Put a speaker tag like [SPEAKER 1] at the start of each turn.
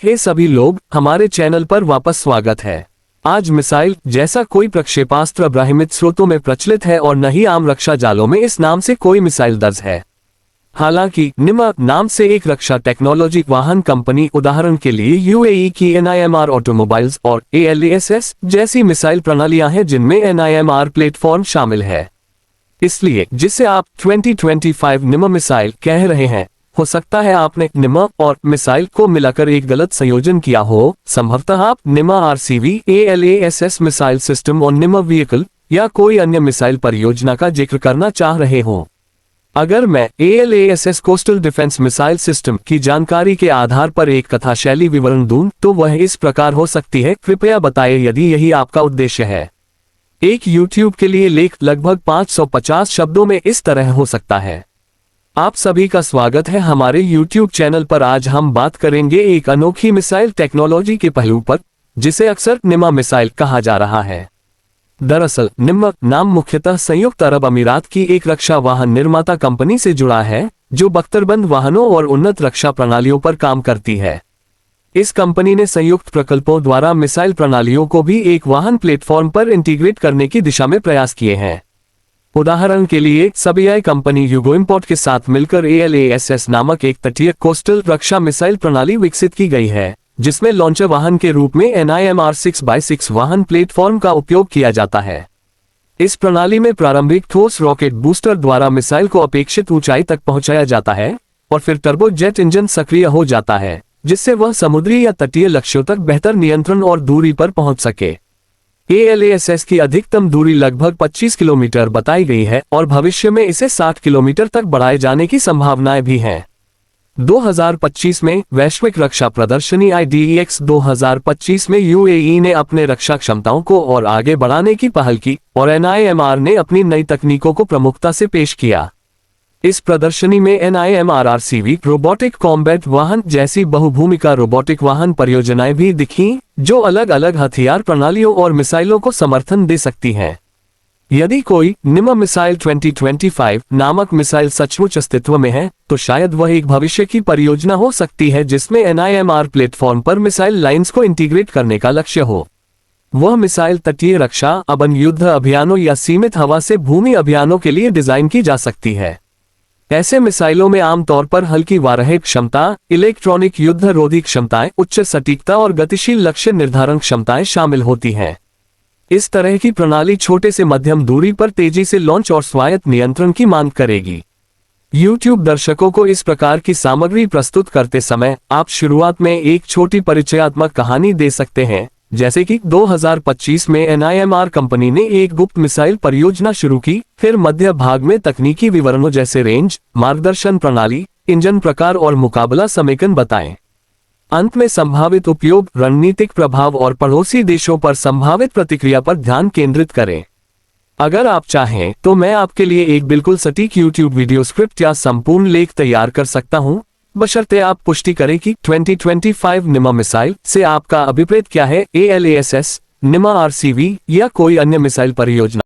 [SPEAKER 1] हे सभी लोग, हमारे चैनल पर वापस स्वागत है। आज मिसाइल जैसा कोई प्रक्षेपास्त्र अब्राहिमित स्रोतों में प्रचलित है और न ही आम रक्षा जालों में इस नाम से कोई मिसाइल दर्ज है। हालांकि निमा नाम से एक रक्षा टेक्नोलॉजी वाहन कंपनी, उदाहरण के लिए यूएई की एनआईएमआर ऑटोमोबाइल्स और एएलएसएस जैसी मिसाइल प्रणालियां हैं जिनमें एनआईएमआर प्लेटफॉर्म शामिल है। इसलिए जिसे आप 2025 निमा मिसाइल कह रहे हैं, हो सकता है आपने निमा और मिसाइल को मिलाकर एक गलत संयोजन किया हो। संभवतः आप निमा आरसीवी, एएलएसएस मिसाइल सिस्टम और निमा व्हीकल या कोई अन्य मिसाइल परियोजना का जिक्र करना चाह रहे हो। अगर मैं एएलएसएस कोस्टल डिफेंस मिसाइल सिस्टम की जानकारी के आधार पर एक कथा शैली विवरण दूं तो वह इस प्रकार हो सकती है। कृपया बताएं यदि यही आपका उद्देश्य है। एक YouTube के लिए लेख लगभग 550 शब्दों में इस तरह हो सकता है। आप सभी का स्वागत है हमारे YouTube चैनल पर। आज हम बात करेंगे एक अनोखी मिसाइल टेक्नोलॉजी के पहलू पर जिसे अक्सर निमा मिसाइल कहा जा रहा है। दरअसल निमा नाम मुख्यतः संयुक्त अरब अमीरात की एक रक्षा वाहन निर्माता कंपनी से जुड़ा है जो बख्तरबंद वाहनों और उन्नत रक्षा प्रणालियों पर काम करती है। इस कंपनी ने संयुक्त प्रकल्पों द्वारा मिसाइल प्रणालियों को भी एक वाहन प्लेटफॉर्म पर इंटीग्रेट करने की दिशा में प्रयास किए हैं। उदाहरण के लिए सबीआई कंपनी यूगोइम्पोर्ट के साथ मिलकर एएलएसएस नामक एक तटीय कोस्टल रक्षा मिसाइल प्रणाली विकसित की गई है जिसमें लॉन्चर वाहन के रूप में एनआईएमआर 6x6 वाहन प्लेटफॉर्म का उपयोग किया जाता है। इस प्रणाली में प्रारंभिक ठोस रॉकेट बूस्टर द्वारा मिसाइल को अपेक्षित ऊंचाई तक पहुंचाया जाता है और फिर टर्बो जेट इंजन सक्रिय हो जाता है जिससे वह समुद्री या तटीय लक्ष्यों तक बेहतर नियंत्रण और दूरी पर पहुंच सके। एएलएसएस की अधिकतम दूरी लगभग 25 किलोमीटर बताई गई है और भविष्य में इसे 60 किलोमीटर तक बढ़ाए जाने की संभावनाएं भी हैं। 2025 में वैश्विक रक्षा प्रदर्शनी IDEX 2025 में यूएई ने अपने रक्षा क्षमताओं को और आगे बढ़ाने की पहल की और एनआईएमआर ने अपनी नई तकनीकों को प्रमुखता से पेश किया। इस प्रदर्शनी में एनआईएमआर आरसीवी रोबोटिक कॉम्बैट वाहन जैसी बहुभूमिका रोबोटिक वाहन परियोजनाएं भी दिखीं जो अलग अलग हथियार प्रणालियों और मिसाइलों को समर्थन दे सकती हैं। यदि कोई निमा मिसाइल 2025 नामक मिसाइल सचमुच अस्तित्व में है तो शायद वह एक भविष्य की परियोजना हो सकती है जिसमें एनआईएमआर प्लेटफॉर्म पर मिसाइल लाइंस को इंटीग्रेट करने का लक्ष्य हो। वह मिसाइल तटीय रक्षा, अवन युद्ध अभियानों या सीमित हवा से भूमि अभियानों के लिए डिजाइन की जा सकती है। ऐसे मिसाइलों में आमतौर पर हल्की वारहेब क्षमता, इलेक्ट्रॉनिक युद्ध रोधी क्षमताएं, उच्च सटीकता और गतिशील लक्ष्य निर्धारण क्षमताएं शामिल होती हैं। इस तरह की प्रणाली छोटे से मध्यम दूरी पर तेजी से लॉन्च और स्वायत्त नियंत्रण की मांग करेगी। YouTube दर्शकों को इस प्रकार की सामग्री प्रस्तुत करते समय आप शुरुआत में एक छोटी परिचयात्मक कहानी दे सकते हैं, जैसे कि 2025 में एनआईएमआर कंपनी ने एक गुप्त मिसाइल परियोजना शुरू की। फिर मध्य भाग में तकनीकी विवरणों जैसे रेंज, मार्गदर्शन प्रणाली, इंजन प्रकार और मुकाबला समेकन बताएं। अंत में संभावित उपयोग, रणनीतिक प्रभाव और पड़ोसी देशों पर संभावित प्रतिक्रिया पर ध्यान केंद्रित करें। अगर आप चाहें तो मैं आपके लिए एक बिल्कुल सटीक YouTube वीडियो स्क्रिप्ट या संपूर्ण लेख तैयार कर सकता हूं, बशर्ते आप पुष्टि करें कि 2025 निमा मिसाइल से आपका अभिप्राय क्या है, एएलएसएस, निमा आरसीवी या कोई अन्य मिसाइल परियोजना।